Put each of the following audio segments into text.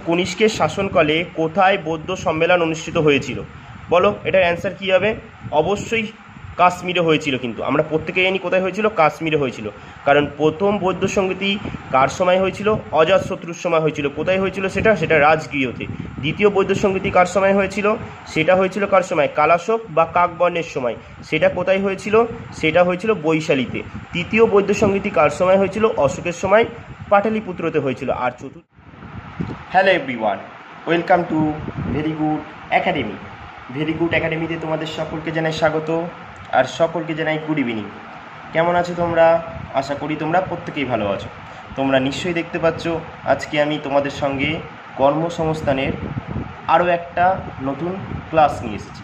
কনিষ্কের শাসনকালে কোথায় বৌদ্ধ সম্মেলন অনুষ্ঠিত হয়েছিল? বলো, এটার অ্যান্সার কী হবে? অবশ্যই কাশ্মীরে হয়েছিল। কিন্তু আমরা প্রত্যেকে জানি কোথায় হয়েছিল, কাশ্মীরে হয়েছিল। কারণ প্রথম বৌদ্ধ সংগীতি কার সময় হয়েছিল? অজাতশত্রুর সময় হয়েছিল। কোথায় হয়েছিল সেটা রাজগৃহতে। দ্বিতীয় বৌদ্ধ সংগীতি কার সময় হয়েছিল? সেটা হয়েছিল কার সময়? কালাশোক বা কাকবর্ণের সময়। সেটা কোথায় হয়েছিল? সেটা হয়েছিল বৈশালীতে। তৃতীয় বৌদ্ধ সংগীতি কার সময় হয়েছিল? অশোকের সময় পাটালিপুত্রতে হয়েছিল। আর চতুর্থ, hello everyone, welcome to very good academy. Very good একাডেমিতে তোমাদের সকলকে জানাই স্বাগত, আর সকলকে জানাই গুড ইভিনিং। কেমন আছো তোমরা? আশা করি তোমরা প্রত্যেকেই ভালো আছো। তোমরা নিশ্চয়ই দেখতে পাচ্ছ আজকে আমি তোমাদের সঙ্গে কর্মসংস্থানের আরও একটা নতুন ক্লাস নিয়ে এসেছি,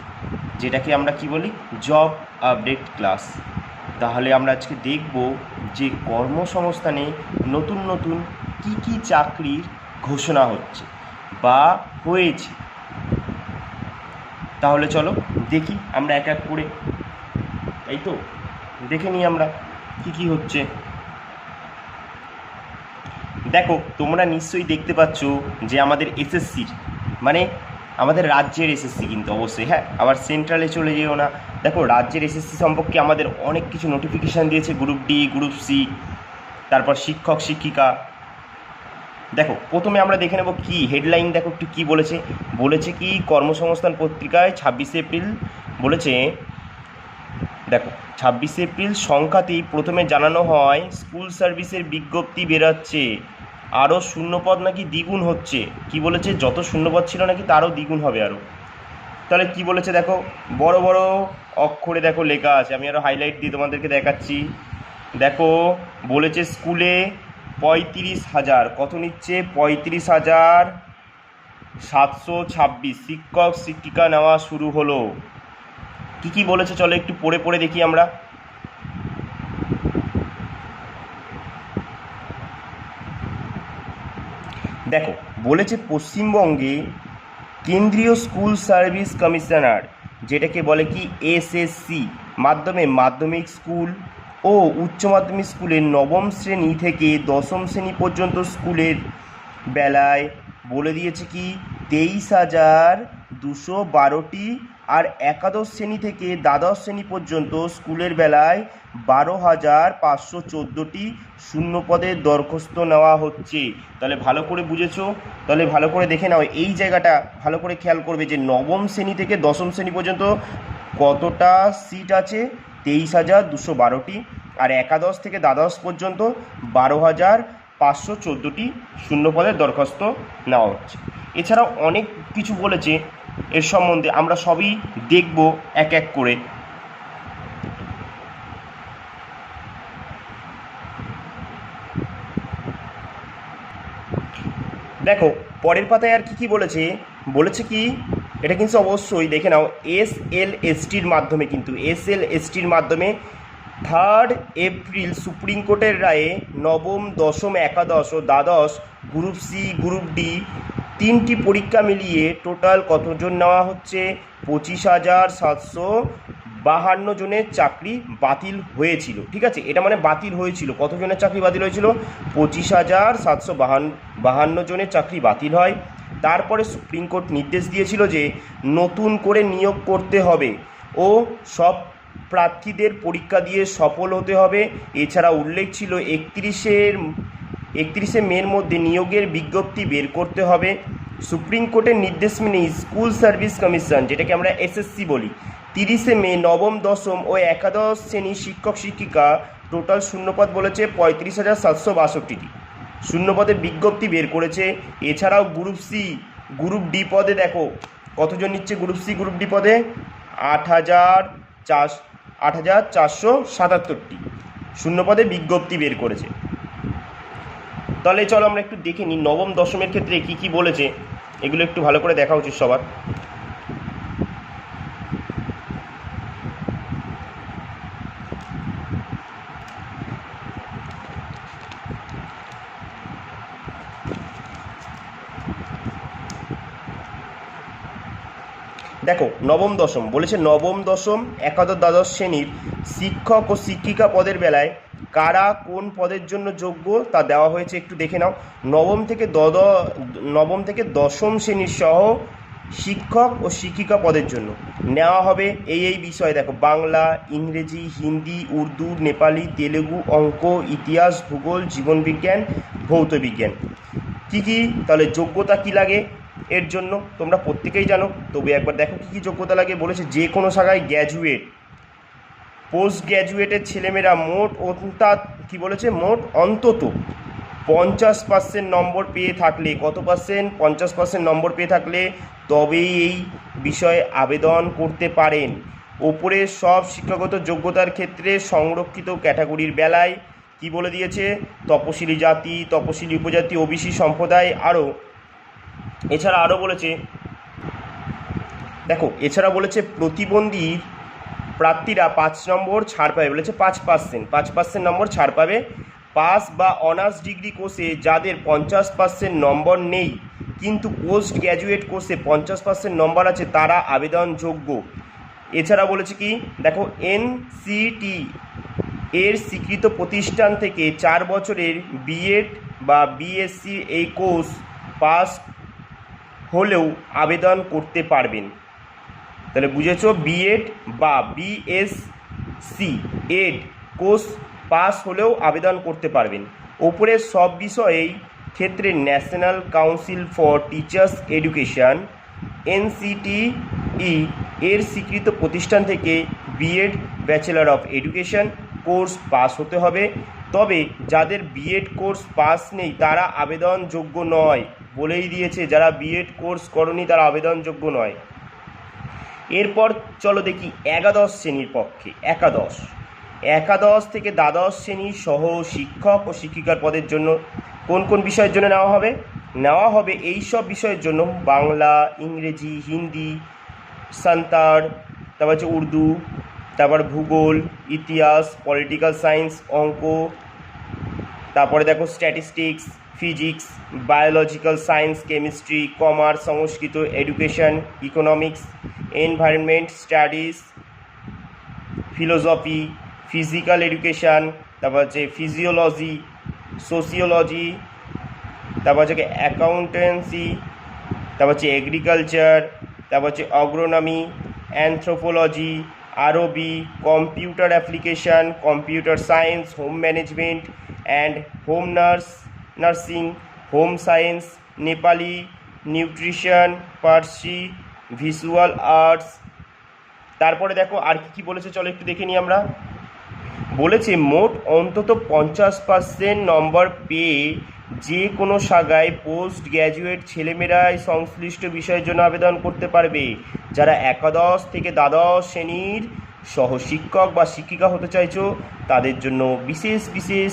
যেটাকে আমরা কি বলি? Job update class. তাহলে আমরা আজকে দেখব যে কর্মসংস্থানে নতুন নতুন কি চাকরির ঘোষণা হচ্ছে বা হয়েছে। তাহলে চলো দেখি আমরা এক এক করে, এই তো দেখে নিই আমরা কি হচ্ছে। দেখো, তোমরা নিশ্চয়ই দেখতে পাচ্ছ যে আমাদের এসএসসির, মানে আমাদের রাজ্যের এসএসসি কিন্তু অবশ্যই, হ্যাঁ, আবার সেন্ট্রালে চলে যেও না। দেখো, রাজ্যের এসএসসি সম্পর্কে আমাদের অনেক কিছু নোটিফিকেশান দিয়েছে, গ্রুপ ডি, গ্রুপ সি, তারপর শিক্ষক শিক্ষিকা। দেখো, প্রথমে আমরা দেখে নেব কি হেডলাইন। দেখো একটু কী বলেছে কি কর্মসংস্থান পত্রিকায় 26শে এপ্রিল বলেছে। দেখো, 26শে এপ্রিল সংখ্যাতেই প্রথমে জানানো হয় স্কুল সার্ভিসের বিজ্ঞপ্তি বেরাচ্ছে, আরও শূন্যপদ নাকি দ্বিগুণ হচ্ছে। কি বলেছে? যত শূন্যপদ ছিল নাকি তারও দ্বিগুণ হবে আরও। তাহলে কি বলেছে দেখো, বড় বড় অক্ষরে দেখো লেখা আছে, আমি আরও হাইলাইট দিয়ে তোমাদেরকে দেখাচ্ছি। দেখো, বলেছে স্কুলে 35,000, কত নিচ্ছে? 35,726 শিক্ষক শিক্ষিকা নেওয়া শুরু হলো। কি বলেছে চলো একটু পড়ে দেখি আমরা। দেখো, বলেছে পশ্চিমবঙ্গে কেন্দ্রীয় স্কুল সার্ভিস কমিশনার, যেটাকে বলে কি এসএসসি, মাধ্যমিক স্কুল ও উচ্চ মাধ্যমিক স্কুলের নবম শ্রেণী থেকে দশম শ্রেণী পর্যন্ত স্কুলের বেলায় বলে দিয়েছে কি 23,212টি, আর একাদশ শ্রেণী থেকে দ্বাদশ শ্রেণী পর্যন্ত স্কুলের বেলায় 12,514টি শূন্যপদের দরখাস্ত নেওয়া হচ্ছে। তাহলে ভালো করে বুঝেছো? তাহলে ভালো করে দেখে নাও, এই জায়গাটা ভালো করে খেয়াল করবে যে নবম শ্রেণী থেকে দশম শ্রেণী পর্যন্ত কতটা সিট আছে? 23,212টি, আর একাদশ থেকে দ্বাদশ পর্যন্ত 12,514টি শূন্যপদের দরখাস্ত নেওয়া হচ্ছে। এছাড়াও অনেক কিছু বলেছে এর সম্বন্ধে, আমরা সবই দেখব এক এক করে। দেখো, পরের পাতায় আর কি বলেছে কি, এটা কিন্তু অবশ্যই দেখে নাও। এসএলএসটির মাধ্যমে, কিন্তু এসএলএসটির মাধ্যমে 3 এপ্রিল সুপ্রিম কোর্টের রায়ে নবম, দশম, একাদশ ও দ্বাদশ গ্রুপ সি, গ্রুপ ডি 3টি পরীক্ষা মিলিয়ে টোটাল কতজন নেওয়া হচ্ছে? 25,752 জনের চাকরি বাতিল হয়েছিল। ঠিক আছে, এটা মানে বাতিল হয়েছিল। কতজনের চাকরি বাতিল হয়েছিল? 25,752 জনের চাকরি বাতিল হয়। তারপরে সুপ্রিম কোর্ট নির্দেশ দিয়েছিল যে নতুন করে নিয়োগ করতে হবে ও সব প্রার্থীদের পরীক্ষা দিয়ে সফল হতে হবে। এছাড়া উল্লেখ ছিল 31শে মের মধ্যে নিয়োগের বিজ্ঞপ্তি বের করতে হবে। সুপ্রিম কোর্টের নির্দেশ মেনে স্কুল সার্ভিস কমিশন, যেটাকে আমরা এসএসসি বলি, 30শে মে নবম, দশম ও একাদশ শ্রেণীর শিক্ষক শিক্ষিকা টোটাল শূন্যপদ বলেছে 35,762টি শূন্যপদের বিজ্ঞপ্তি বের করেছে। এছাড়াও গ্রুপ সি, গ্রুপ ডি পদে দেখো কতজন নিচ্ছে? গ্রুপ সি, গ্রুপ ডি পদে 8,477টি শূন্যপদে বিজ্ঞপ্তি বের করেছে। তাহলে চলো আমরা একটু দেখে নিই নবম দশমের ক্ষেত্রে কি বলেছে, এগুলো একটু ভালো করে দেখা উচিত সবার। দেখো, নবম দশম বলেছে, নবম, দশম, একাদশ, দ্বাদশ শ্রেণীর শিক্ষক ও শিক্ষিকা পদের বেলায় কারা কোন পদের জন্য যোগ্য তা দেওয়া হয়েছে, একটু দেখে নাও। নবম থেকে দশম শ্রেণীর সহ শিক্ষক ও শিক্ষিকা পদের জন্য নেওয়া হবে এই বিষয়। দেখো, বাংলা, ইংরেজি, হিন্দি, উর্দু, নেপালি, তেলেগু, অঙ্ক, ইতিহাস, ভূগোল, জীবনবিজ্ঞান, ভৌত বিজ্ঞান। কী কী তাহলে যোগ্যতা কী লাগে এর জন্য তোমরা প্রত্যেকেই জানো, তবে একবার দেখো কী কী যোগ্যতা লাগে। বলেছে যে কোনো শাখায় গ্র্যাজুয়েট, পোস্ট গ্র্যাজুয়েটের ছেলেমেয়েরা মোট অন্তত 50% নম্বর পেয়ে থাকলে, কত পার্সেন্ট? 50% নম্বর পেয়ে থাকলে তবেই এই বিষয়ে আবেদন করতে পারেন। ওপরের সব শিক্ষাগত যোগ্যতার ক্ষেত্রে সংরক্ষিত ক্যাটাগরির বেলায় কি বলে দিয়েছে? তপশিলি জাতি, তপশিলি উপজাতি, ওবিসি সম্প্রদায়, এছাড়া আরও বলেছে, দেখো এছাড়া বলেছে প্রতিবন্ধী প্রার্থীরা 5 নম্বর ছাড় পাবে। বলেছে 5% নম্বর ছাড় পাবে। পাস বা অনার্স ডিগ্রি কোর্সে যাদের 50% নম্বর নেই কিন্তু পোস্ট গ্র্যাজুয়েট কোর্সে 50% নম্বর আছে তারা আবেদনযোগ্য। এছাড়া বলেছে কি, দেখো এনসিটি এর স্বীকৃত প্রতিষ্ঠান থেকে 4 বছরের বিএড বা বিএসসি এই কোর্স পাস হলেও আবেদন করতে পারবেন। তাহলে বুঝেছো, বিএড বা বিএসসি এড কোর্স পাস হলেও আবেদন করতে পারবেন। ওপরের সব বিষয়েই ক্ষেত্রে national council for teachers education NCTE এর স্বীকৃত প্রতিষ্ঠান থেকে BEd bachelor of education course pass হতে হবে। তবে যাদের বিএড কোর্স পাস নেই তারা আবেদনযোগ্য নয়, বলেই দিয়েছে যারা বিএড কোর্স করনি তারা আবেদনযোগ্য নয়। এরপর চলো দেখি একাদশ শ্রেণীর পক্ষে। একাদশ থেকে দ্বাদশ শ্রেণীর সহ শিক্ষক ও শিক্ষিকার পদের জন্য কোন কোন বিষয়ের জন্য নেওয়া হবে এই সব বিষয়ের জন্য: বাংলা, ইংরেজি, হিন্দি, সান্তাড়, তারপর হচ্ছে উর্দু, তারপর ভূগোল, ইতিহাস, পলিটিক্যাল সায়েন্স, অঙ্ক, তারপরে দেখো statistics, physics, biological science, chemistry, commerce, Sanskrit, education, economics, environment studies, philosophy, physical education, তারপর হচ্ছে ফিজিওলজি, সোশিওলজি, তারপর হচ্ছে অ্যাকাউন্টেন্সি, তারপর হচ্ছে এগ্রিকালচার, তারপর হচ্ছে অ্যাগ্রোনমি, অ্যানথ্রোপোলজি, আরবি, computer application, computer science, home management and home nursing, home science, Nepali, nutrition, Parsi, visual arts. তারপরে দেখো আর কি বলেছে, চলো একটু দেখে নিই আমরা। বলেছে মোট অন্তত 50% নম্বর পেয়ে যে কোনো শাখায় পোস্ট গ্র্যাজুয়েট ছেলেমেয়েরাই সংশ্লিষ্ট বিষয়ের জন্য আবেদন করতে পারবে। যারা একাদশ থেকে দ্বাদশ শ্রেণীর সহশিক্ষক বা শিক্ষিকা হতে চাইছো তাদের জন্য বিশেষ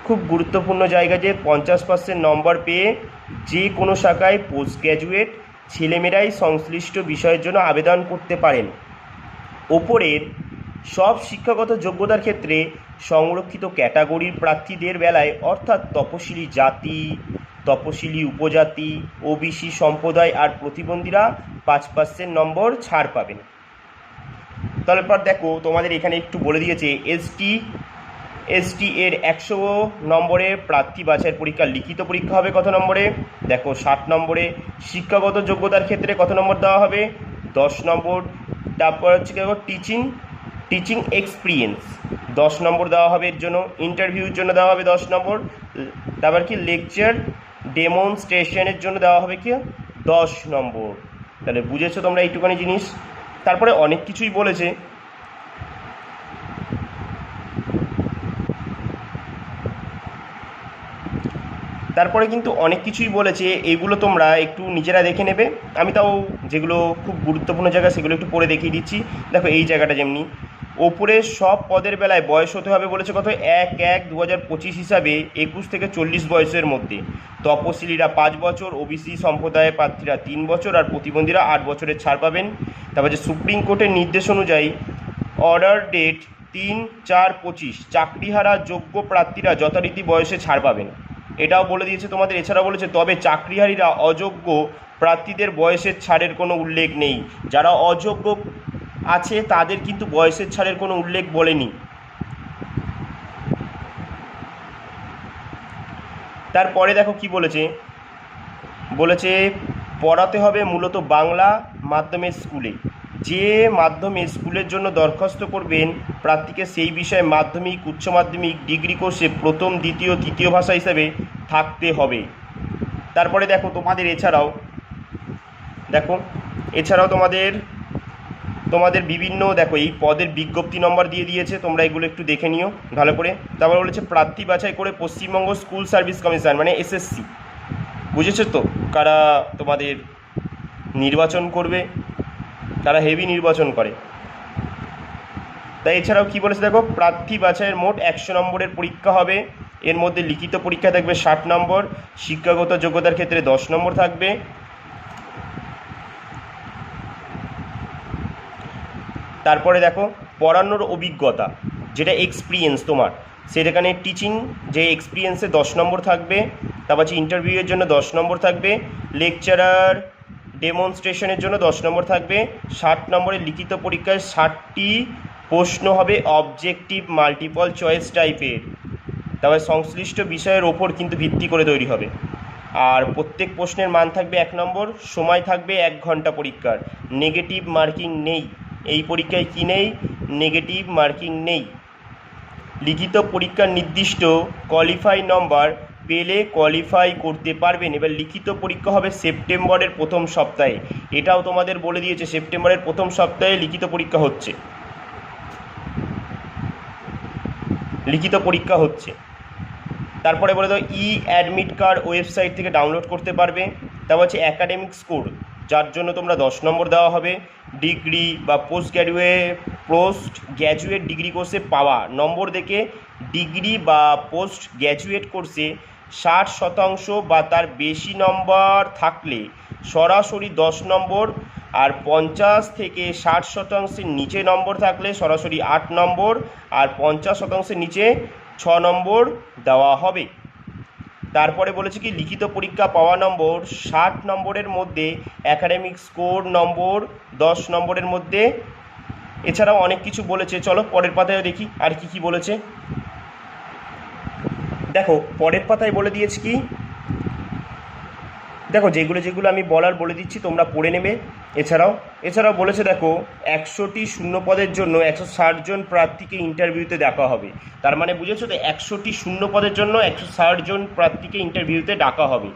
খুব গুরুত্বপূর্ণ জায়গা যে 50% নম্বর পেয়ে যে কোনো শাখায় পোস্ট গ্র্যাজুয়েট ছেলেমেয়েরাই সংশ্লিষ্ট বিষয়ের জন্য আবেদন করতে পারেন। ওপরের সব শিক্ষাগত যোগ্যতার ক্ষেত্রে সংরক্ষিত ক্যাটাগরির প্রার্থীদের বেলায় অর্থাৎ তপশিলি জাতি, তপশিলি উপজাতি, ওবিসি সম্প্রদায় আর প্রতিবন্ধীরা 5% নম্বর ছাড় পাবেন। তারপর দেখো তোমাদের এখানে একটু বলে দিয়েছে এসটি এর 100 নম্বরের প্রার্থী বাছাইয়ের পরীক্ষা, লিখিত পরীক্ষা হবে কত নম্বরে? দেখো 60 নম্বরে। শিক্ষাগত যোগ্যতার ক্ষেত্রে কত নম্বর দেওয়া হবে? 10 নম্বর। তারপর হচ্ছে টিচিং এক্সপিরিয়েন্স 10 নম্বর দেওয়া হবে এর জন্য। ইন্টারভিউর জন্য দেওয়া হবে 10 নম্বর। তারপর কি লেকচার ডেমনস্ট্রেশনের জন্য দেওয়া হবে কি 10 নম্বর। তাহলে বুঝেছো তোমরা এইটুখানি জিনিস। তারপরে অনেক কিছুই বলেছে, তারপরে কিন্তু অনেক কিছুই বলেছে, এগুলো তোমরা একটু নিজেরা দেখে নেবে। আমি তাও যেগুলো খুব গুরুত্বপূর্ণ জায়গা সেগুলো একটু পড়ে দেখিয়ে দিচ্ছি। দেখো এই জায়গাটা যেমনি ওপরে সব পদের বেলায় বয়স হতে হবে বলেছে কত? 1/1/2025 হিসাবে 21 থেকে 40 বয়সের মধ্যে। তপশিলীরা 5 বছর, ওবিসি সম্প্রদায়ের প্রার্থীরা 3 বছর আর প্রতিবন্ধীরা 8 বছরের ছাড় পাবেন। তারপর যে সুপ্রিম কোর্টের নির্দেশ অনুযায়ী অর্ডার ডেট 3/4/25 চাকরিহারা যোগ্য প্রার্থীরা যথারীতি বয়সে ছাড় পাবেন, এটাও বলে দিয়েছে তোমাদের। এছাড়া বলেছে তবে চাকরিহারীরা অযোগ্য প্রার্থীদের বয়সের ছাড়ের কোনো উল্লেখ নেই। যারা অযোগ্য আছে তাদের কিন্তু বয়সের ছাড়ের কোনো উল্লেখ বলেনি। তারপরে দেখো কি বলেছে, বলেছে পড়াতে হবে মূলত বাংলা মাধ্যমের স্কুলে। যে মাধ্যমের স্কুলের জন্য দরখাস্ত করবেন প্রার্থীকে সেই বিষয়ে মাধ্যমিক, উচ্চ মাধ্যমিক, ডিগ্রি কোর্সে প্রথম, দ্বিতীয়, তৃতীয় ভাষা হিসাবে থাকতে হবে। তারপরে দেখো তোমাদের এছাড়াও তোমাদের বিভিন্ন দেখো এই পদের বিজ্ঞপ্তি নম্বর দিয়ে দিয়েছে, তোমরা এগুলো একটু দেখে নিও ভালো করে। তারপর বলেছে প্রার্থী বাছাই করে পশ্চিমবঙ্গ স্কুল সার্ভিস কমিশন মানে এসএসসি, বুঝেছো তো কারা তোমাদের নির্বাচন করবে, তারা হেভি নির্বাচন করে। তাই এছাড়াও কি বলেছে দেখো, প্রার্থী বাছাইয়ের মোট 100 নম্বরের পরীক্ষা হবে। এর মধ্যে লিখিত পরীক্ষা থাকবে 60 নম্বর, শিক্ষাগত যোগ্যতার ক্ষেত্রে 10 নম্বর থাকবে। তারপরে দেখো পড়ানোর অভিজ্ঞতা যেটা এক্সপিরিয়েন্স তোমার, সেখানে টিচিং যে এক্সপিরিয়েন্সে 10 নম্বর থাকবে। তারপর হচ্ছে ইন্টারভিউয়ের জন্য 10 নম্বর থাকবে, লেকচারার ডেমনস্ট্রেশনের জন্য 10 নম্বর থাকবে। 60 নম্বরের লিখিত পরীক্ষায় 60টি প্রশ্ন হবে অবজেক্টিভ মাল্টিপল চয়েস টাইপের, তারপরে সংশ্লিষ্ট বিষয়ের ওপর কিন্তু ভিত্তি করে তৈরি হবে। আর প্রত্যেক প্রশ্নের মান থাকবে 1 নম্বর, সময় থাকবে 1 ঘন্টা পরীক্ষার, নেগেটিভ মার্কিং নেই এই পরীক্ষায়। কি নেই? নেগেটিভ মার্কিং নেই। লিখিত পরীক্ষার নির্দিষ্ট কোয়ালিফাই নম্বর পেলে কোয়ালিফাই করতে পারবেন। এবার লিখিত পরীক্ষা হবে সেপ্টেম্বরের প্রথম সপ্তাহে, এটাও তোমাদের বলে দিয়েছে সেপ্টেম্বরের প্রথম সপ্তাহে লিখিত পরীক্ষা হচ্ছে, তারপরে বলে দাও অ্যাডমিট কার্ড ওয়েবসাইট থেকে ডাউনলোড করতে পারবে। তারপর হচ্ছে অ্যাকাডেমিক স্কোর, যার জন্য তোমরা 10 নম্বর দেওয়া হবে। ডিগ্রি বা পোস্ট গ্র্যাজুয়েট ডিগ্রি কোর্সে পাওয়া নম্বর দেখে ডিগ্রি বা পোস্ট গ্র্যাজুয়েট কোর্সে 60% বা তার বেশি নম্বর থাকলে সরাসরি 10 নম্বর, আর 50 থেকে 60% নিচে নম্বর থাকলে সরাসরি 8 নম্বর, আর 50% নিচে 6 নম্বর দেওয়া হবে। তারপরে বলেছে কি লিখিত পরীক্ষা পাওয়া নম্বর 60 নম্বরের মধ্যে, একাডেমিক স্কোর নম্বর 10 নম্বরের মধ্যে। এছাড়াও অনেক কিছু বলেছে, চলো পরের পাতায় দেখি আর কি কি বলেছে। দেখো পরের পাতায় বলে দিয়েছি কি, দেখো যেগুলো আমি বলে দিচ্ছি তোমরা পড়ে নেবে। এছাড়াও বলেছে দেখো 100টি শূন্য পদের জন্য 160 জন প্রার্থীকে ইন্টারভিউতে ডাকা হবে। তার মানে বুঝেছো তো 100টি শূন্য পদের জন্য 160 জন প্রার্থীকে ইন্টারভিউতে ডাকা হবে।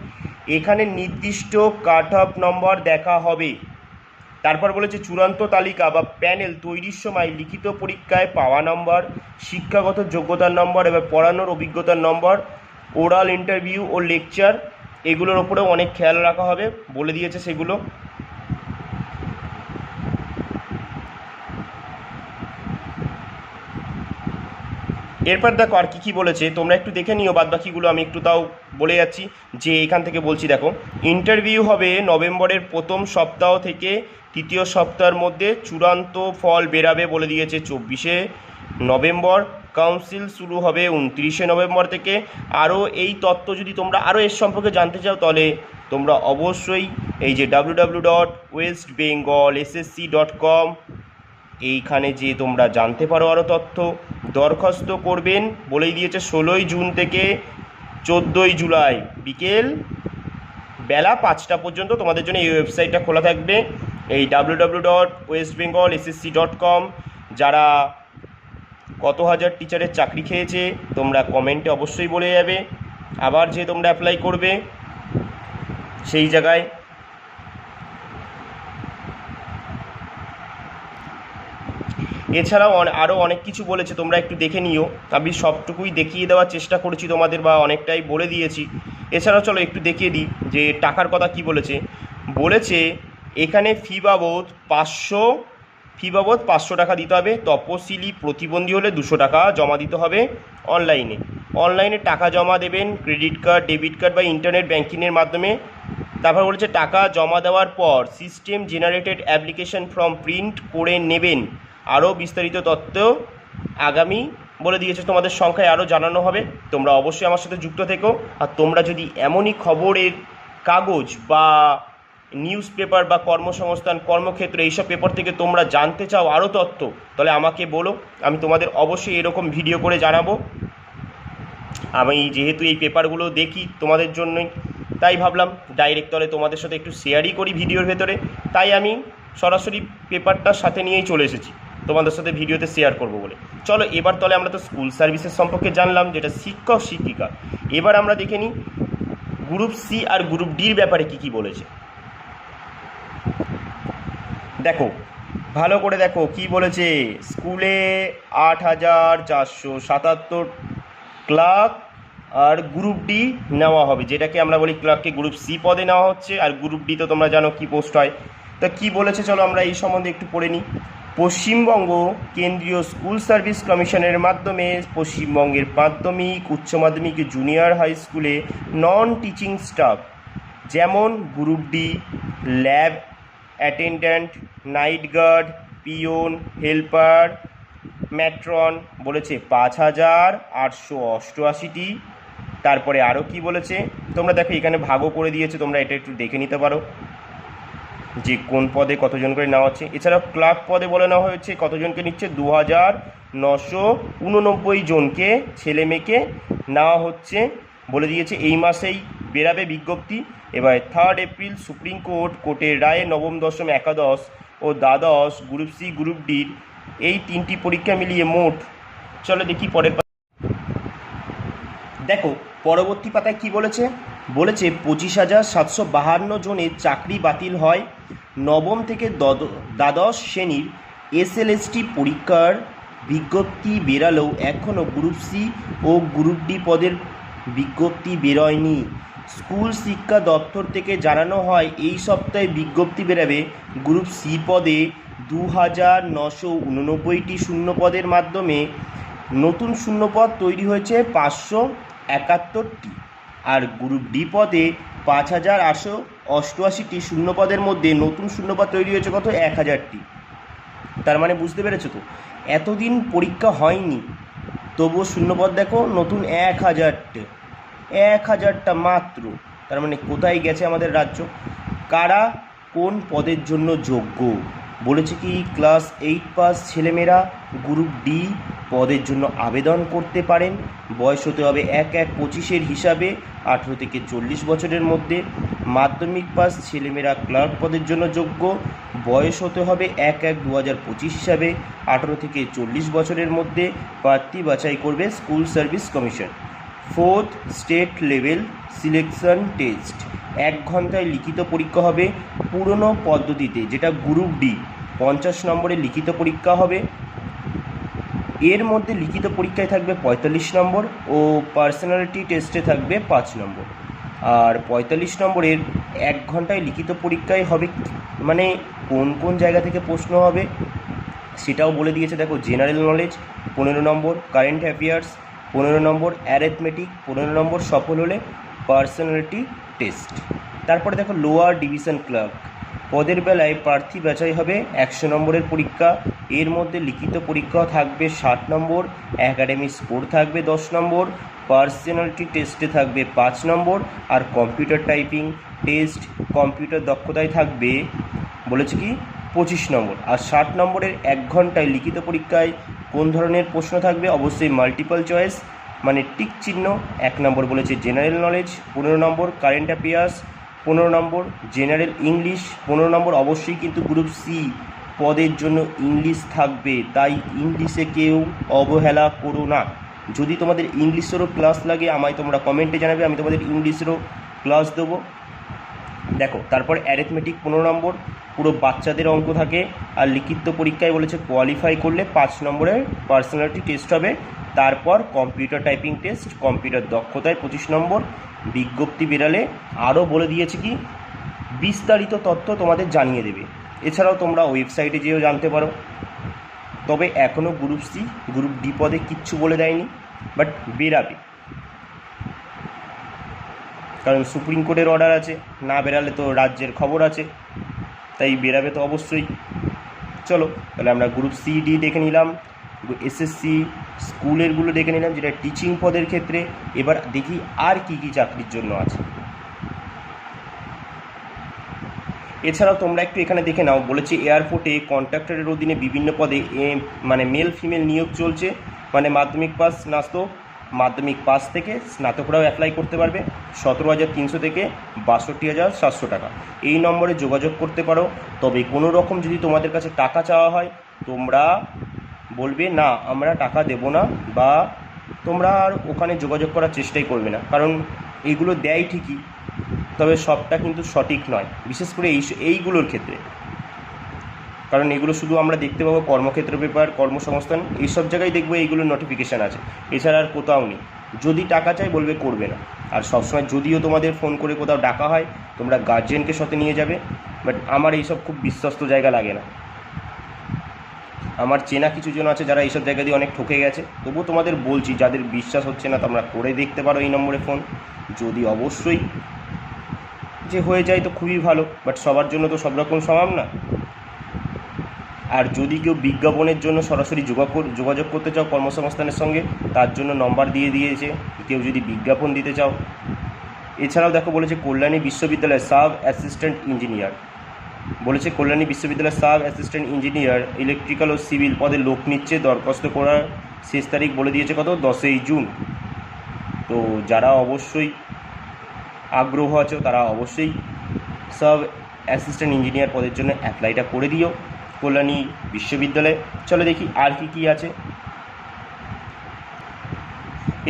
এখানে নির্দিষ্ট কাট অফ নম্বর দেখা হবে। তারপর বলেছে চূড়ান্ত তালিকা বা প্যানেল তৈরির সময় লিখিত পরীক্ষায় পাওয়া নম্বর, শিক্ষাগত যোগ্যতার নম্বর, এবার পড়ানোর অভিজ্ঞতার নম্বর, ওরাল ইন্টারভিউ ও লেকচার, এগুলোর ওপরেও অনেক খেয়াল রাখা হবে, বলে দিয়েছে সেগুলো। এরপর দেখো আর কি বলেছে তোমরা একটু দেখে নিও, বাদ বাকিগুলো আমি একটু তাও বলে যাচ্ছি যে এখান থেকে বলছি। দেখো ইন্টারভিউ হবে নভেম্বরের প্রথম সপ্তাহ থেকে তৃতীয় সপ্তাহের মধ্যে, চূড়ান্ত ফল বেরাবে বলে দিয়েছে 24শে নভেম্বর, কাউন্সিল শুরু হবে 29শে নভেম্বর থেকে। আরও এই তথ্য যদি তোমরা আরও এর সম্পর্কে জানতে চাও তাহলে তোমরা অবশ্যই এই যে www.westbengalssc.com এইখানে যে তোমরা জানতে পারো আরও তথ্য। দরখাস্ত করবেন বলেই দিয়েছে 16ই জুন থেকে 14ই জুলাই বিকেল বেলা 5টা পর্যন্ত তোমাদের জন্য এই ওয়েবসাইটটা খোলা থাকবে, এই www.westbengalssc.com। যারা কত হাজার টিচারের চাকরি খেয়েছে তোমরা কমেন্টে অবশ্যই বলে যাবে, আবার যে তোমরা অ্যাপ্লাই করবে সেই জায়গায়। এছাড়াও আরও অনেক কিছু বলেছে, তোমরা একটু দেখে নিও। আমি সবটুকুই দেখিয়ে দেওয়ার চেষ্টা করেছি তোমাদের, বা অনেকটাই বলে দিয়েছি। এছাড়াও চলো একটু দেখিয়ে দিই যে টাকার কথা কি বলেছে এখানে ফি বাবদ 500 টাকা দিতে হবে। তপশিলি প্রতিবন্ধী হলে 200 টাকা জমা দিতে হবে অনলাইনে টাকা জমা দেবেন ক্রেডিট কার্ড, ডেবিট কার্ড বা ইন্টারনেট ব্যাঙ্কিংয়ের মাধ্যমে। তারপর বলেছে টাকা জমা দেওয়ার পর system generated application form print করে নেবেন। আরও বিস্তারিত তথ্য আগামী বলে দিয়েছে, তোমাদের সংখ্যায় আরও জানানো হবে। তোমরা অবশ্যই আমার সাথে যুক্ত থেকো। আর তোমরা যদি এমনই খবরের কাগজ বা নিউজ পেপার বা কর্মসংস্থান, কর্মক্ষেত্র এইসব পেপার থেকে তোমরা জানতে চাও আরও তথ্য, তাহলে আমাকে বলো, আমি তোমাদের অবশ্যই এরকম ভিডিও করে জানাবো। আমি যেহেতু এই পেপারগুলো দেখি তোমাদের জন্যই, তাই ভাবলাম ডাইরেক্ট তলে তোমাদের সাথে একটু শেয়ারই করি ভিডিওর ভেতরে, তাই আমি সরাসরি পেপারটার সাথে নিয়েই চলে এসেছি তোমাদের সাথে ভিডিওতে শেয়ার করব বলে। চলো এবার তলে আমরা তো স্কুল সার্ভিসের সম্পর্কে জানলাম, যেটা শিক্ষক শিক্ষিকা। এবার আমরা দেখে নিই গ্রুপ সি আর গ্রুপ ডির ব্যাপারে কি বলেছে। দেখো ভালো করে দেখো কি বলেছে। স্কুলে 8,477 ক্লার্ক আর গ্রুপ ডি নেওয়া হবে, যেটাকে আমরা বলি ক্লার্ককে গ্রুপ সি পদে নেওয়া হচ্ছে, আর গ্রুপ ডি তো তোমরা জানো কি পোস্ট হয়। তা কি বলেছে চলো আমরা এই সম্বন্ধে একটু পড়ে নিই। পশ্চিমবঙ্গ কেন্দ্রীয় স্কুল সার্ভিস কমিশনের মাধ্যমে পশ্চিমবঙ্গের মাধ্যমিক, উচ্চ মাধ্যমিক, জুনিয়র হাই স্কুলে নন টিচিং স্টাফ যেমন group D, lab attendant, night guard, peon, helper, matron বলেছে 5,888টি। তারপরে আরও কি বলেছে তোমরা দেখো, এখানে ভাগও করে দিয়েছে, তোমরা এটা একটু দেখে নিতে পারো যে কোন পদে কতজন করে নেওয়া হচ্ছে। এছাড়াও ক্লার্ক পদে বলে নেওয়া হয়েছে কতজনকে নিচ্ছে, 2,989 জনকে ছেলে মেয়েকে নেওয়া হচ্ছে বলে দিয়েছে। এই মাসেই বেরাবে বিজ্ঞপ্তি। এবার 3 এপ্রিল সুপ্রিম কোর্টের রায়ে নবম, দশম, একাদশ ও দ্বাদশ গ্রুপ সি গ্রুপ ডির এই 3টি পরীক্ষা মিলিয়ে মোট, চলো দেখি পরের দেখো পরবর্তী পাতায় কি বলেছে। 25,752 জনের চাকরি বাতিল হয়। নবম থেকে দ্বাদশ শ্রেণীর এসএলএসটি পরীক্ষার বিজ্ঞপ্তি বেরালেও এখনও গ্রুপ সি ও গ্রুপ ডি পদের বিজ্ঞপ্তি বেরোয়নি। স্কুল শিক্ষা দপ্তর থেকে জানানো হয় এই সপ্তাহে বিজ্ঞপ্তি বেরাবে। গ্রুপ সি পদে 2,989টি শূন্যপদের মাধ্যমে নতুন শূন্যপদ তৈরি হয়েছে 571টি, আর গ্রুপ ডি পদে 5,888টি শূন্যপদের মধ্যে নতুন শূন্যপদ তৈরি হয়েছে কত, 1,000টি। তার মানে বুঝতে পেরেছো তো, এতদিন পরীক্ষা হয়নি তবুও শূন্যপদ দেখো নতুন 1,000টা মাত্র। তার মানে কোথায় গেছে আমাদের রাজ্য। কারা কোন পদের জন্য যোগ্য বলেছে কি, ক্লাস 8 পাস ছেলেমেয়েরা গ্রুপ ডি পদের জন্য আবেদন করতে পারেন। বয়স হতে হবে 1/1/25 হিসাবে 18 থেকে 40 বছরের মধ্যে। মাধ্যমিক পাস ছেলেমেয়েরা ক্লার্ক পদের জন্য যোগ্য। বয়স হতে হবে 1/1/2025 হিসাবে 18 থেকে 40 বছরের মধ্যে। প্রার্থী বাছাই করবে school service commission. 4th state level selection test, 1 ঘন্টায় লিখিত পরীক্ষা হবে পুরনো পদ্ধতিতে, যেটা গ্রুপ ডি। 50 নম্বরের লিখিত পরীক্ষা হবে। এর মধ্যে লিখিত পরীক্ষায় থাকবে 45 নম্বর ও পার্সোনালিটি টেস্টে থাকবে 5 নম্বর। আর 45 নম্বরের 1 ঘন্টায় লিখিত পরীক্ষায় হবে, মানে কোন কোন জায়গা থেকে প্রশ্ন হবে সেটাও বলে দিয়েছে। দেখো জেনারেল নলেজ 15 নম্বর, কারেন্ট অ্যাফেয়ার্স 15 নম্বর, অ্যারিথমেটিক 15 নম্বর, সফল হলে পার্সোনালিটি টেস্ট। তারপরে দেখো লোয়ার ডিভিশন ক্লার্ক পদের বেলায় প্রার্থী বাছাই হবে 100 নম্বরের পরীক্ষা। এর মধ্যে লিখিত পরীক্ষা থাকবে 60 নম্বর, একাডেমিক স্কোর থাকবে 10 নম্বর, পার্সোনালিটি টেস্টে থাকবে 5 নম্বর, আর কম্পিউটার টাইপিং টেস্ট কম্পিউটার দক্ষতায় থাকবে বলেছে কি 25 নম্বর। আর 60 নম্বরের 1 ঘন্টায় লিখিত পরীক্ষায় কোন ধরনের প্রশ্ন থাকবে, অবশ্যই মাল্টিপল চয়েস মানে টিক চিহ্ন। 1 নম্বর বলেছে জেনারেল নলেজ, 15 নম্বর কারেন্ট অ্যাফেয়ার্স, 15 নম্বর জেনারেল ইংলিশ, 15 নম্বর। অবশ্যই কিন্তু গ্রুপ সি পদের জন্য ইংলিশ থাকবে, তাই ইংলিশে কেউ অবহেলা করো না। যদি তোমাদের ইংলিশেরও ক্লাস লাগে আমায় তোমরা কমেন্টে জানাবে, আমি তোমাদের ইংলিশেরও ক্লাস দেবো। দেখো তারপর অ্যারিথমেটিক 15 নম্বর, পুরো বাচ্চাদের অঙ্ক থাকে। আর লিখিত পরীক্ষায় বলেছে কোয়ালিফাই করলে 5 নম্বরের পার্সোনালিটি টেস্ট হবে। তারপর কম্পিউটার টাইপিং টেস্ট, কম্পিউটার দক্ষতায় 25 নম্বর। বিজ্ঞপ্তি বেরালে আরও বলে দিয়েছে কি বিস্তারিত তথ্য তোমাদের জানিয়ে দেবে। এছাড়াও তোমরা ওয়েবসাইটে যেও জানতে পারো। তবে এখনও গ্রুপ সি গ্রুপ ডি পদে কিচ্ছু বলে দেয়নি, বাট বেরাবে, কারণ সুপ্রিম কোর্টের অর্ডার আছে, না বেরালে তো রাজ্যের খবর আছে, তাই বেরাবে তো অবশ্যই। চলো তাহলে আমরা গ্রুপ সি ডি দেখে নিলাম, এসএসসি স্কুলেরগুলো দেখে নিলাম যেটা টিচিং পদের ক্ষেত্রে। এবার দেখি আর কি কি চাকরির জন্য আছে। এছাড়াও তোমরা একটু এখানে দেখে নাও, বলেছে এয়ারপোর্টে কন্ট্রাক্টরের অধীনে বিভিন্ন পদে মানে মেল ফিমেল নিয়োগ চলছে। মানে মাধ্যমিক পাস না তো মাধ্যমিক পাস থেকে স্নাতকরাও অ্যাপ্লাই করতে পারবে 17,300 থেকে 62,700 টাকা। এই নম্বরে যোগাযোগ করতে পারো। তবে কোনো রকম যদি তোমাদের কাছে টাকা চাওয়া হয় তোমরা বলবে না আমরা টাকা দেব না, বা তোমরা আর ওখানে যোগাযোগ করার চেষ্টাই করবে না, কারণ এইগুলো দেয় ঠিকই, তবে সবটা কিন্তু সঠিক নয়, বিশেষ করে এইগুলোর ক্ষেত্রে। কারণ এগুলো শুধু আমরা দেখতে পাবো কর্মক্ষেত্র পেপার, কর্মসংস্থান, এইসব জায়গায় দেখবো এইগুলোর নোটিফিকেশান আছে, এছাড়া আর কোথাও নেই। যদি টাকা চাই বলবে করবে না। আর সবসময় যদিও তোমাদের ফোন করে কোথাও ডাকা হয় তোমরা গার্জেনকে সাথে নিয়ে যাবে, বাট আমার এইসব খুব বিশ্বস্ত জায়গা লাগে না। আমার চেনা কিছু জন আছে যারা এইসব জায়গা দিয়ে অনেক ঠকে গেছে, তবুও তোমাদের বলছি যাদের বিশ্বাস হচ্ছে না তোমরা করে দেখতে পারো এই নম্বরে ফোন। যদি অবশ্যই যে হয়ে যায় তো খুবই ভালো, বাট সবার জন্য তো সব রকম সমান না। আর যদি কেউ বিজ্ঞাপনের জন্য সরাসরি যোগাযোগ করতে চাও কর্মসংস্থানের সঙ্গে, তার জন্য নম্বর দিয়ে দিয়েছে, কেউ যদি বিজ্ঞাপন দিতে চাও। এছাড়াও দেখো বলেছে কল্যাণী বিশ্ববিদ্যালয়ের সাব অ্যাসিস্ট্যান্ট ইঞ্জিনিয়ার, বলেছে কল্যাণী বিশ্ববিদ্যালয়ের সাব অ্যাসিস্ট্যান্ট ইঞ্জিনিয়ার ইলেকট্রিক্যাল ও সিভিল পদে লোক নিচ্ছে। দরখাস্ত করার শেষ তারিখ বলে দিয়েছে কত, 10ই জুন। তো যারা অবশ্যই আগ্রহ আছে তারা অবশ্যই সাব অ্যাসিস্ট্যান্ট ইঞ্জিনিয়ার পদের জন্য অ্যাপ্লাইটা করে দিও কল্যাণী বিশ্ববিদ্যালয়ে। চলো দেখি আর কি কি আছে।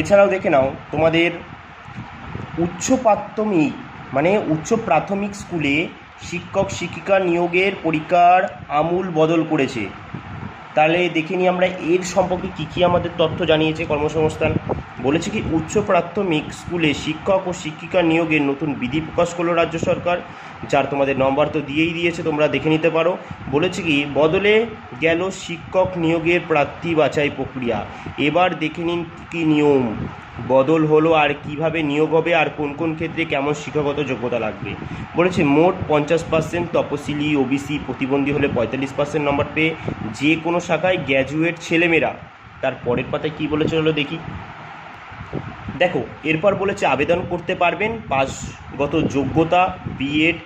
এছাড়াও দেখে নাও তোমাদের উচ্চ প্রাথমিক মানে উচ্চ প্রাথমিক স্কুলে শিক্ষক শিক্ষিকা নিয়োগের পরীক্ষার আমূল বদল করেছে। তাহলে দেখে নিই আমরা এর সম্পর্কে কী কী আমাদের তথ্য জানিয়েছে কর্মসংস্থান। বলেছে কি উচ্চ প্রাথমিক স্কুলে শিক্ষক ও শিক্ষিকা নিয়োগের নতুন বিধি প্রকাশ করলো রাজ্য সরকার, যার তোমাদের নম্বর তো দিয়েই দিয়েছে, তোমরা দেখে নিতে পারো। বলেছে কি বদলে গেল শিক্ষক নিয়োগের প্রার্থী বাছাই প্রক্রিয়া। এবার দেখে নিন কী নিয়ম বদল হলো আর কিভাবে নিয়োগ হবে আর কোন কোন ক্ষেত্রে কেমন শিক্ষাগত যোগ্যতা লাগবে। বলেছে মোট 50% তপশিলি ওবিসি প্রতিবন্ধী হলে 45% নম্বর পেয়ে যে কোনো শাখায় গ্র্যাজুয়েট ছেলেমেয়েরা। তার পরের পাতায় কী বলেছে হলো দেখি। দেখো এরপর বলেছে আবেদন করতে পারবেন পাশগত যোগ্যতা BEd,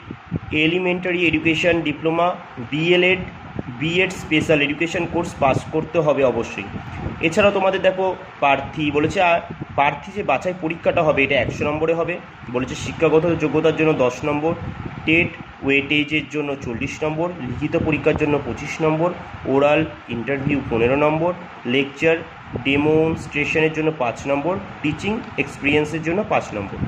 elementary education diploma, BElEd, BEd special education course pass করতে হবে অবশ্যই। এছাড়াও তোমাদের দেখো প্রার্থী বলেছে প্রার্থী যে বাছাই পরীক্ষাটা হবে এটা 100 নম্বরে হবে। বলেছে শিক্ষাগত যোগ্যতার জন্য 10 নম্বর, টেট ওয়েটেজের জন্য 40 নম্বর, লিখিত পরীক্ষার জন্য 25 নম্বর, ওরাল ইন্টারভিউ 15 নম্বর, লেকচার ডেমনস্ট্রেশনের জন্য 5 নম্বর, টিচিং এক্সপিরিয়েন্সের জন্য 5 নম্বর।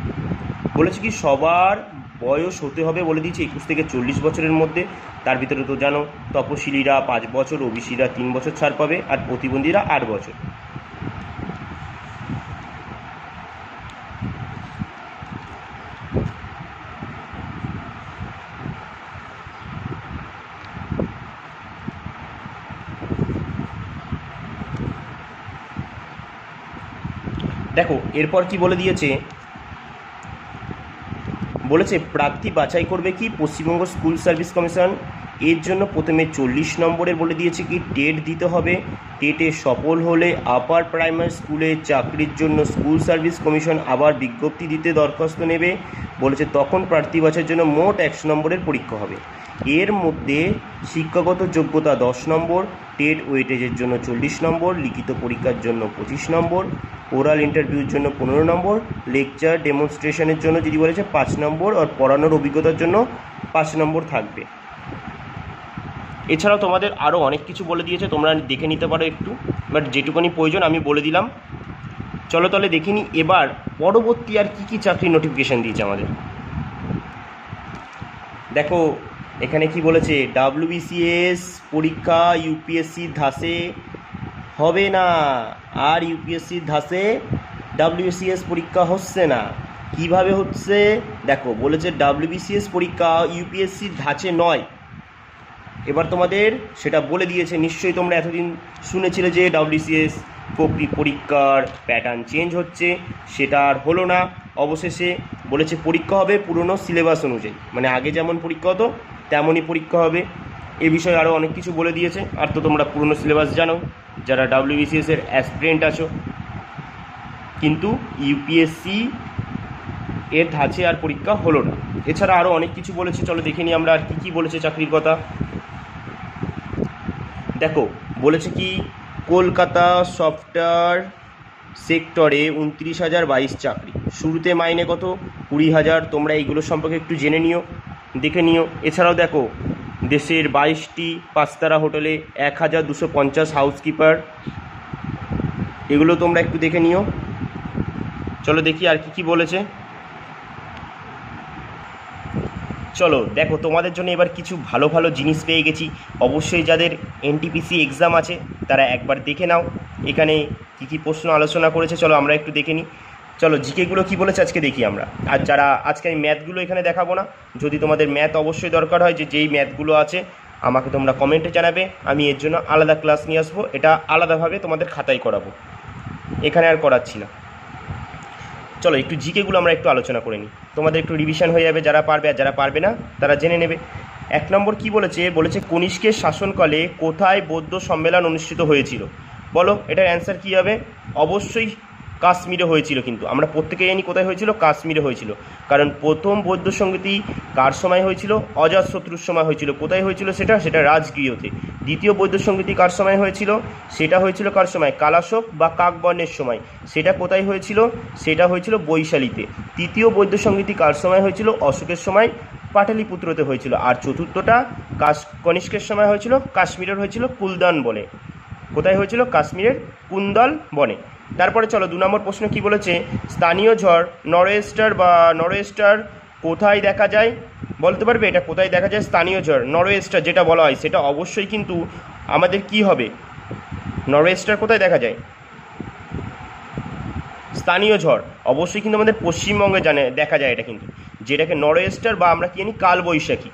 বলেছে কি সবার বয়স হতে হবে বলে দিয়েছে 21 থেকে 40 বছরের মধ্যে। তার ভিতরে তো জানো তপশিলীরা 5 বছর, ওবিসিরা 3 বছর ছাড় পাবে আর প্রতিবন্ধীরা 8 বছর। দেখো এরপর কি বলে দিয়েছে, বলেছে প্রার্থী বাছাই করবে কি পশ্চিমবঙ্গ স্কুল সার্ভিস কমিশন। এর জন্য প্রথমে 40 নম্বরের বলে দিয়েছে কি টেট দিতে হবে। টেটে সফল হলে আপার প্রাইমারি স্কুলে চাকরির জন্য স্কুল সার্ভিস কমিশন আবার বিজ্ঞপ্তি দিতে দরখাস্ত নেবে। বলেছে তখন প্রার্থী বাছাইয়ের জন্য মোট 100 নম্বরের পরীক্ষা হবে। এর মধ্যে শিক্ষাগত যোগ্যতা 10 নম্বর, টেট ওয়েটেজের জন্য 40 নম্বর, লিখিত পরীক্ষার জন্য 25 নম্বর, ওরাল ইন্টারভিউর জন্য 15 নম্বর, লেকচার ডেমনস্ট্রেশনের জন্য যদি বলেছে 5 নম্বর, আর পড়ানোর অভিজ্ঞতার জন্য 5 নম্বর থাকবে। এছাড়াও তোমাদের আরও অনেক কিছু বলে দিয়েছে, তোমরা দেখে নিতে পারো একটু, বাট যেটুকুনি প্রয়োজন আমি বলে দিলাম। চলো তাহলে দেখিনি এবার পরবর্তী আর কি কি চাকরি নোটিফিকেশান দিয়েছে আমাদের। দেখো এখানে কি বলেছে, WBCS পরীক্ষা ইউপিএসসির ধাঁচে হবে না। আর ইউপিএসসির ধাঁচে WBCS পরীক্ষা হচ্ছে না। কিভাবে হচ্ছে দেখো, বলেছে WBCS পরীক্ষা ইউপিএসসির ধাঁচে নয়। এবার তোমাদের সেটা বলে দিয়েছে। নিশ্চয়ই তোমরা এতদিন শুনেছিলে যে WBCS পরীক্ষার প্যাটার্ন চেঞ্জ হচ্ছে, সেটা আর হলো না। অবশেষে বলেছে পরীক্ষা হবে পুরনো সিলেবাস অনুযায়ী, মানে আগে যেমন পরীক্ষা হতো তেমনই পরীক্ষা হবে। এ বিষয়ে আরও অনেক কিছু বলে দিয়েছে। আর তো তোমরা পুরনো সিলেবাস জানো যারা WBCS এর অ্যাসপিরেন্ট আছো, কিন্তু ইউপিএসসি এর ধাঁচে আর পরীক্ষা হলো না। এছাড়া আরও অনেক কিছু বলেছে, চলো দেখে নিই আমরা আর কী কী বলেছে চাকরির কথা। দেখো বলেছে কি কলকাতা সফটওয়্যার সেক্টরে 29,022 চাকরি। শুরুতে মাইনে কত? 20,000। তোমরা এইগুলো সম্পর্কে একটু জেনে নিও, দেখে নিও। এছাড়াও দেখো, দেশের 22টি পাঁচতারা হোটেলে 1,250 হাউসকিপার, এগুলো তোমরা একটু দেখে নিও। চলো দেখি আর কি বলেছে। চলো দেখো, তোমাদের জন্য এবার কিছু ভালো ভালো জিনিস পেয়ে গেছি। অবশ্যই যাদের এনটিপিসি এক্সাম আছে তারা একবার দেখে নাও এখানে কী প্রশ্ন আলোচনা করেছে। চলো আমরা একটু দেখে নিই। চলো জিকেগুলো কী বলেছে আজকে দেখি আমরা। আর যারা আজকে আমি ম্যাথগুলো এখানে দেখাবো না, যদি তোমাদের ম্যাথ অবশ্যই দরকার হয়, যেই ম্যাথগুলো আছে আমাকে তোমরা কমেন্টে জানাবে, আমি এর জন্য আলাদা ক্লাস নিয়ে আসবো, এটা আলাদাভাবে তোমাদের খাতায় করাবো, এখানে আর করাচ্ছি না। চলো একটু জিকেগুলো আমরা একটু আলোচনা করে নিই, তোমাদের একটু রিভিশন হয়ে যাবে, যারা পারবে আর যারা পারবে না তারা জেনে নেবে। 1 নম্বর কী বলেছে কনিষ্কের শাসনকালে কোথায় বৌদ্ধ সম্মেলন অনুষ্ঠিত হয়েছিল? বলো এটার অ্যান্সার কী হবে? অবশ্যই কাশ্মীরে হয়েছিল, কিন্তু আমরা প্রত্যেকেই জানি কোথায় হয়েছিল, কাশ্মীরে হয়েছিল। কারণ প্রথম বৌদ্ধ সংগীতি কার সময় হয়েছিল? অজাতশত্রুর সময় হয়েছিল। কোথায় হয়েছিল সেটা রাজগৃহতে। দ্বিতীয় বৌদ্ধ সংগীতি কার সময় হয়েছিল? সেটা হয়েছিল কার সময়? কালাশোক বা কাকবর্ণের সময়। সেটা কোথায় হয়েছিল? সেটা হয়েছিল বৈশালীতে। তৃতীয় বৌদ্ধ সংগীতি কার সময় হয়েছিল? অশোকের সময়, পাটালিপুত্রতে হয়েছিল। আর চতুর্থটা কনিষ্কের সময় হয়েছিল, কাশ্মীরের হয়েছিল কুলদান বনে। কোথায় হয়েছিল? কাশ্মীরের কুন্দল বনে। তারপরে চলো 2 নম্বর প্রশ্ন কী বলেছে? স্থানীয় ঝড় নরওয়েস্টার কোথায় দেখা যায়? বলতে পারবে এটা কোথায় দেখা যায়? স্থানীয় ঝড় নরওয়েস্টার যেটা বলা হয় সেটা অবশ্যই কিন্তু আমাদের কি হবে? নরওয়েস্টার কোথায় দেখা যায়? স্থানীয় ঝড় অবশ্যই কিন্তু আমাদের পশ্চিমবঙ্গে দেখা যায় এটা, কিন্তু যেটাকে নরওয়েস্টার বা আমরা কি জানি কালবৈশাখী,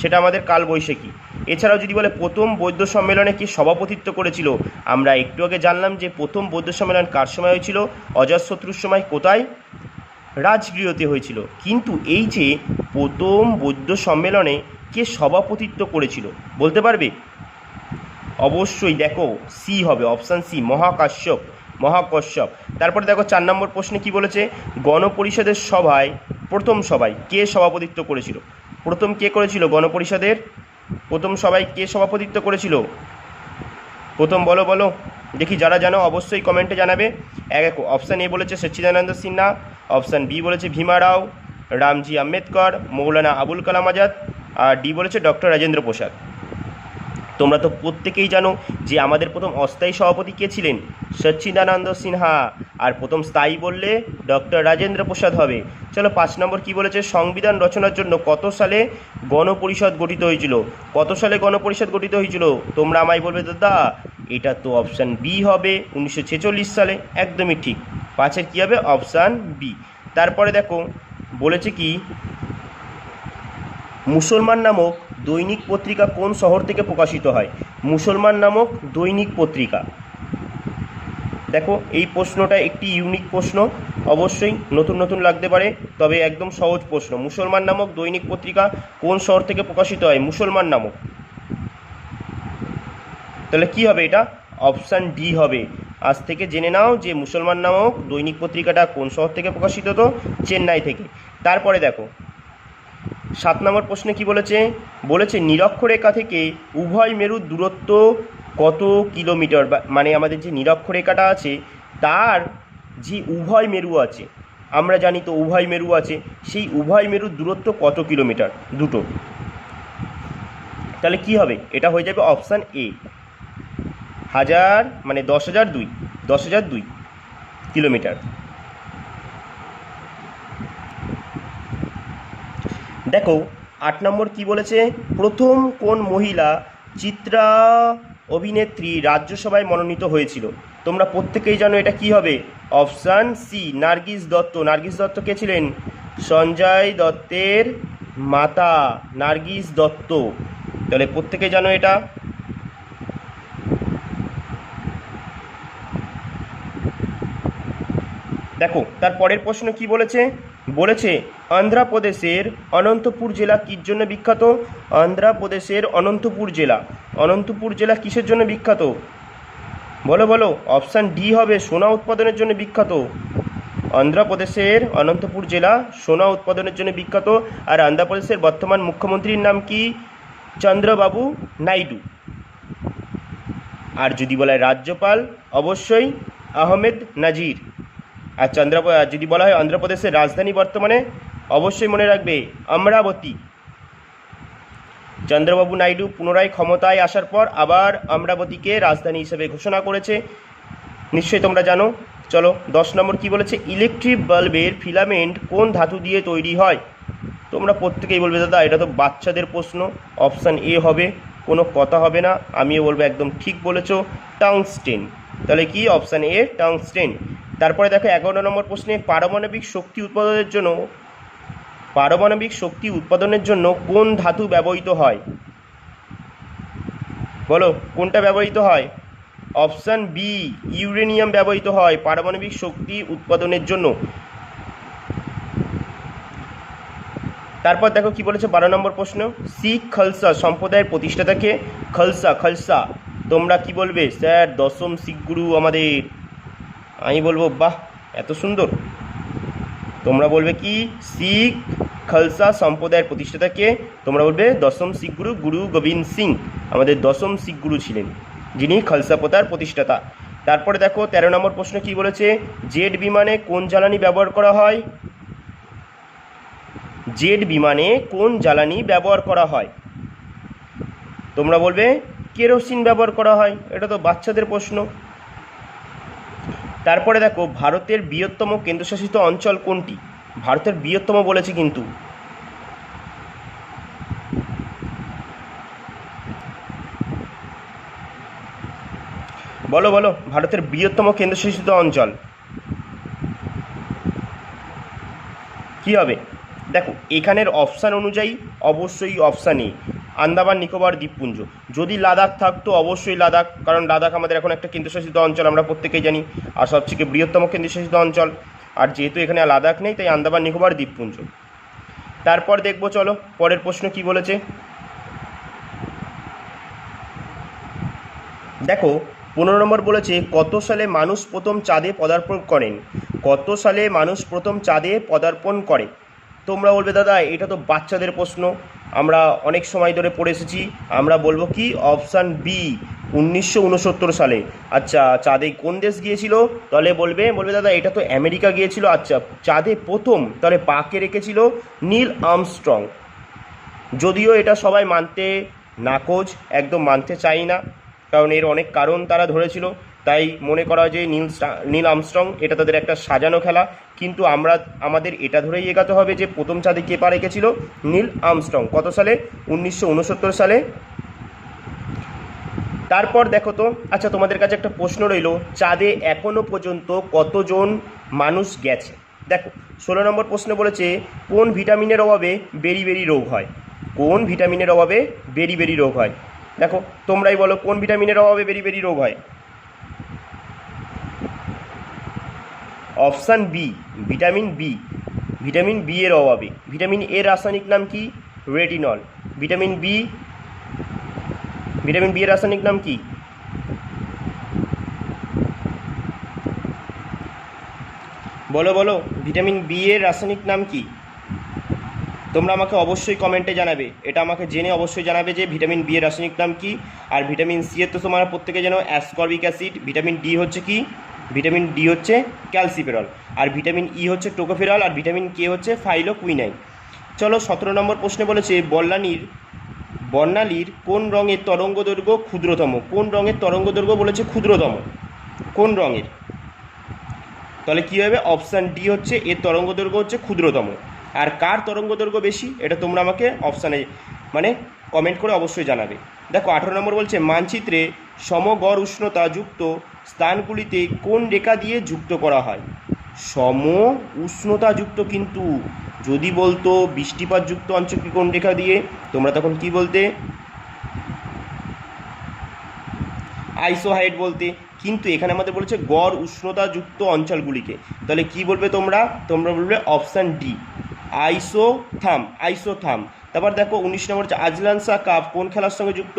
সেটা আমাদের কালবৈশাখী। এছাড়াও যদি বলে প্রথম বৌদ্ধ সম্মেলনে কি সভাপতিত্ব করেছিল? আমরা একটু আগে জানলাম যে প্রথম বৌদ্ধ সম্মেলন কার সময় হয়েছিল? অজাতশত্রুর সময়। কোথায়? রাজগৃহতে হয়েছিল। কিন্তু এই যে প্রথম বৌদ্ধ সম্মেলনে কে সভাপতিত্ব করেছিল বলতে পারবে? অবশ্যই দেখো সি হবে, অপশান সি, মহাকাশ্যপ। তারপরে দেখো 4 নম্বর প্রশ্নে কি বলেছে? গণপরিষদের প্রথম সভায় কে সভাপতিত্ব করেছিল? প্রথম কে করেছিল গণপরিষদের প্রথম সভায় কে সভাপতিত্ব করেছিল? প্রথম বলো দেখি, যারা জানো অবশ্যই কমেন্টে জানাবে। অপশান এ বলেছে সচ্চিদানন্দ সিনহা, অপশান বি বলেছে ভীমা রাও, রামজি আম্বেদকর, মৌলানা আবুল কালাম আজাদ, আর ডি বলেছে ডক্টর রাজেন্দ্র প্রসাদ। তোমরা তো প্রত্যেকেই জানো যে আমাদের প্রথম অস্থায়ী সভাপতি কে ছিলেন? সচ্চিদানন্দ সিনহা। আর প্রথম স্থায়ী বললে ডক্টর রাজেন্দ্র প্রসাদ হবে। চলো 5 নম্বর কি বলেছে? সংবিধান রচনার জন্য কত সালে গণপরিষদ গঠিত হয়েছিল? কত সালে গণপরিষদ গঠিত হয়েছিল? তোমরা আমায় বলবে দাদা এটা তো অপশান বি হবে, 1946 সালে। একদমই ঠিক, 5-এর কী হবে? Option B. তারপরে দেখো বলেছে কি, মুসলমান নামক দৈনিক পত্রিকা কোন শহর থেকে প্রকাশিত হয়? মুসলমান নামক দৈনিক পত্রিকা। দেখো এই প্রশ্নটা একটি ইউনিক প্রশ্ন, অবশ্যই নতুন লাগতে পারে, তবে একদম সহজ প্রশ্ন। মুসলমান নামক দৈনিক পত্রিকা কোন শহর থেকে প্রকাশিত হয়? মুসলমান নামক। তাহলে কি হবে এটা? অপশান ডি হবে। আজ থেকে জেনে নাও যে মুসলমান নামক দৈনিক পত্রিকাটা কোন শহর থেকে প্রকাশিত হতো? চেন্নাই থেকে। তারপরে দেখো 7 নম্বর প্রশ্নে কি বলেছে নিরক্ষরেখা থেকে উভয় মেরুর দূরত্ব কত কিলোমিটার? মানে আমাদের যে নিরক্ষরেখাটা আছে তার যে উভয় মেরু আছে, আমরা জানি তো উভয় মেরু আছে, সেই উভয় মেরুর দূরত্ব কত কিলোমিটার? দুটো। তাহলে কি হবে? এটা হয়ে যাবে অপশান এ, 10,002 কিলোমিটার। দেখো 8 নম্বর কি বলেছে? প্রথম কোন মহিলা চিত্রা অভিনেত্রী রাজ্যসভায় মনোনীত হয়েছিল? তোমরা প্রত্যেকেই জানো এটা কি হবে? Option C, Nargis Dutt. নার্গিস দত্ত কে ছিলেন? সঞ্জয় দত্তের মাতা নার্গিস দত্ত। তাহলে প্রত্যেকেই জানো এটা। দেখো তার পরের প্রশ্ন কি বলেছে অন্ধ্রপ্রদেশের অনন্তপুর জেলা কির জন্য বিখ্যাত? অন্ধ্রপ্রদেশের অনন্তপুর জেলা কিসের জন্য বিখ্যাত? বলো। অপশান ডি হবে, সোনা উৎপাদনের জন্য বিখ্যাত। অন্ধ্রপ্রদেশের অনন্তপুর জেলা সোনা উৎপাদনের জন্য বিখ্যাত। আর অন্ধ্রপ্রদেশের বর্তমান মুখ্যমন্ত্রীর নাম কি? চন্দ্রবাবু নাইডু। আর যদি বলা হয় রাজ্যপাল, অবশ্যই আহমেদ নাজির। আর যদি বলা হয় অন্ধ্রপ্রদেশের রাজধানী বর্তমানে, অবশ্যই মনে রাখবে অমরাবতী। চন্দ্রবাবু নাইডু পুনরায় ক্ষমতায় আসার পর আবার অমরাবতীকে রাজধানী হিসেবে ঘোষণা করেছে, নিশ্চয়ই তোমরা জানো। চলো 10 নম্বর কি বলেছে, ইলেকট্রিক বাল্বের ফিলামেন্ট কোন ধাতু দিয়ে তৈরি হয়? তোমরা প্রত্যেকেই বলবে দাদা এটা তো বাচ্চাদের প্রশ্ন, অপশান এ হবে, কোনো কথা হবে না, আমিও বলবো একদম ঠিক বলেছো, টাংস্টেন। তাহলে কি অপশান এ টাংস্টেন। তারপরে দেখো 11 নম্বর প্রশ্নে পারমাণবিক শক্তি উৎপাদনের জন্য কোন ধাতু ব্যবহৃত হয়? বলো কোনটা ব্যবহৃত হয়? অপশান বি ইউরেনিয়াম ব্যবহৃত হয় পারমাণবিক শক্তি উৎপাদনের জন্য। তারপর দেখো কি বলেছে 12 নম্বর প্রশ্ন, শিখ খালসা সম্প্রদায়ের প্রতিষ্ঠাতাকে? খালসা তোমরা কি বলবে? স্যার দশম শিখ গুরু আমাদের। আমি বলবো বাহ এত সুন্দর। তোমরা বলবে কি শিখ খালসা সম্প্রদায়ের প্রতিষ্ঠাতাকে? তোমরা বলবে দশম শিখ গুরু গুরু গোবিন্দ সিং আমাদের দশম শিখ গুরু ছিলেন, যিনি খালসা প্রথার প্রতিষ্ঠাতা। তারপরে দেখো 13 নম্বর প্রশ্ন কি বলেছে, জেট বিমানে কোন জ্বালানি ব্যবহার করা হয়? জেট বিমানে কোন জ্বালানি ব্যবহার করা হয়? তোমরা বলবে কেরোসিন ব্যবহার করা হয়, এটা তো বাচ্চাদের প্রশ্ন। তারপরে দেখো ভারতের বৃহত্তম কেন্দ্রশাসিত অঞ্চল কোনটি? ভারতের বৃহত্তম বলেছে কিন্তু। বলো বলো ভারতের বৃহত্তম কেন্দ্রশাসিত অঞ্চল কি হবে? দেখো এখানের অপশান অনুযায়ী অবশ্যই অপশান এ আন্দামান নিকোবর দ্বীপপুঞ্জ। যদি লাদাখ থাকতো অবশ্যই লাদাখ, কারণ লাদাখ আমাদের এখন একটা কেন্দ্রশাসিত অঞ্চল, আমরা প্রত্যেকেই জানি, আর সবথেকে বৃহত্তম কেন্দ্রশাসিত অঞ্চল। আর যেহেতু এখানে লাদাখ নেই তাই আন্দামান নিকোবর দ্বীপপুঞ্জ। তারপর দেখবো চলো পরের প্রশ্ন কি বলেছে। দেখো 15 নম্বর বলেছে, কত সালে মানুষ প্রথম চাঁদে পদার্পণ করেন? কত সালে মানুষ প্রথম চাঁদে পদার্পণ করে? তোমরা বলবে দাদা এটা তো বাচ্চাদের প্রশ্ন, আমরা অনেক সময় ধরে পড়ে এসেছি। আমরা বলবো কি অপশান বি 1969 সালে। আচ্ছা চাঁদে কোন দেশ গিয়েছিল? তাহলে বলবে দাদা এটা তো আমেরিকা গিয়েছিল। আচ্ছা চাঁদে প্রথম তাহলে পাকে রেখেছিল নীল আর্মস্ট্রং। যদিও এটা সবাই মানতে নাকচ, একদম মানতে চাই না, কারণ এর অনেক কারণ তারা ধরেছিল, তাই মনে করা হয় যে নীল আর্মস্ট্রং এটা তাদের একটা সাজানো খেলা। কিন্তু আমাদের এটা ধরেই এগাতে হবে যে প্রথম চাঁদে কে পা রেখেছিল? Neil Armstrong. কত সালে? 1969 সালে। তারপর দেখো তো, আচ্ছা তোমাদের কাছে একটা প্রশ্ন রইল, চাঁদে এখনো পর্যন্ত কতজন মানুষ গেছে? দেখো 16 নম্বর প্রশ্ন বলেছে, কোন ভিটামিনের অভাবে বেরি রোগ হয়? কোন ভিটামিনের অভাবে বেরি রোগ হয়? দেখো তোমরাই বলো কোন ভিটামিনের অভাবে বেরি রোগ হয়? অপশান বি ভিটামিন বি এর অভাবে। ভিটামিন এর রাসায়নিক নাম কি? রেটিনল। ভিটামিন বি এর রাসায়নিক নাম কি? বলো ভিটামিন বি এর রাসায়নিক নাম কি? তোমরা আমাকে অবশ্যই কমেন্টে জানাবে, এটা আমাকে জেনে অবশ্যই জানাবে যে ভিটামিন বি এর রাসায়নিক নাম কি। আর ভিটামিন সি এর তো তোমরা প্রত্যেকে জানো অ্যাসকর্বিক অ্যাসিড। ভিটামিন ডি হচ্ছে কি? ভিটামিন ডি হচ্ছে ক্যালসিফেরল। আর ভিটামিন ই হচ্ছে টোকোফেরল। আর ভিটামিন কে হচ্ছে ফাইলোকুইনাইন। চলো 17 নম্বর প্রশ্নে বলেছে, বর্ণালীর কোন রঙের তরঙ্গ দৈর্ঘ্য ক্ষুদ্রতম? কোন রঙের তরঙ্গ দৈর্ঘ্য বলেছে ক্ষুদ্রতম? কোন রঙের? তাহলে কী হবে? অপশান ডি হচ্ছে এর তরঙ্গ দৈর্ঘ্য হচ্ছে ক্ষুদ্রতম। আর কার তরঙ্গ দৈর্ঘ্য বেশি এটা তোমরা আমাকে অপশানে মানে কমেন্ট করে অবশ্যই জানাবে। দেখো 18 নম্বর বলছে, মানচিত্রে সমগড় উষ্ণতা যুক্ত স্থানগুলিতে কোন রেখা দিয়ে যুক্ত করা হয়? সম উষ্ণতা যুক্ত, কিন্তু যদি বলতো বৃষ্টিপাতযুক্ত অঞ্চলকে কোন রেখা দিয়ে, তোমরা তখন কি বলতে? আইসোহাইট বলতে। কিন্তু এখানে আমাদের বলেছে গড় উষ্ণতাযুক্ত অঞ্চলগুলিকে, তাহলে কি বলবে তোমরা বলবে অপশান ডি আইসোথার্ম। তারপর দেখো 19 নম্বর হচ্ছে, আজলান শাহ কাপ কোন খেলার সঙ্গে যুক্ত?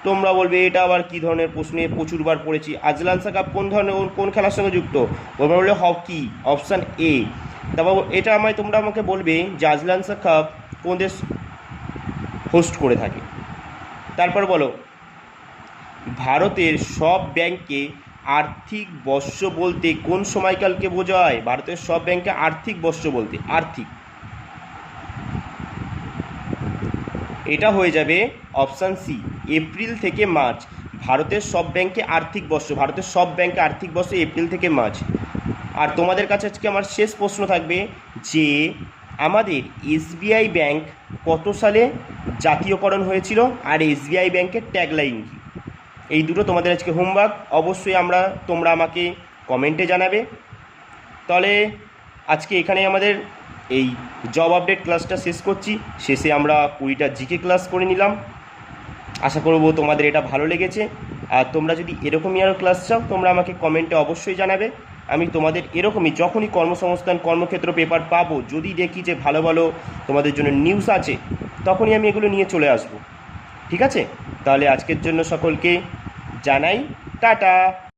তোমরা বলবে এটা আবার কি ধরনের প্রশ্নে প্রচুরবার পড়েছি। আজলান শাহ কাপ কোন খেলার সঙ্গে যুক্ত? তোমরা বলবে হকি, অপশান এ। তারপর এটা তোমরা আমাকে বলবে যে আজলান শাহ কাপ কোন দেশ হোস্ট করে থাকে। তারপর বলো, ভারতের সব ব্যাংকে আর্থিক বর্ষ বলতে কোন সময়কালকে বোঝায়? ভারতের সব ব্যাংকে আর্থিক বর্ষ বলতে আর্থিক, এটা হয়ে যাবে অপশান সি, এপ্রিল থেকে মার্চ। ভারতের সব ব্যাংকে আর্থিক বর্ষ, ভারতের সব ব্যাংকে আর্থিক বর্ষ এপ্রিল থেকে মার্চ। আর তোমাদের কাছে আজকে আমার শেষ প্রশ্ন থাকবে যে আমাদের এসবিআই ব্যাংক কত সালে জাতীয়করণ হয়েছিল, আর এসবিআই ব্যাংকের ট্যাগলাইন কী? এই দুটো তোমাদের আজকে হোমওয়ার্ক, অবশ্যই তোমরা আমাকে কমেন্টে জানাবে। তাহলে আজকে এখানে আমাদের এই জব আপডেট ক্লাসটা শেষ করছি। শেষে আমরা 20টা জিকে ক্লাস করে নিলাম। আশা করব তোমাদের এটা ভালো লেগেছে। আর তোমরা যদি এরকমই আরও ক্লাস চাও তোমরা আমাকে কমেন্টে অবশ্যই জানাবে। আমি তোমাদের এরকমই যখনই কর্মসংস্থান কর্মক্ষেত্র পেপার পাবো, যদি দেখি যে ভালো ভালো তোমাদের জন্য নিউজ আছে, তখনই আমি এগুলো নিয়ে চলে আসব। ঠিক আছে? তাহলে আজকের জন্য সকলকে জানাই টাটা।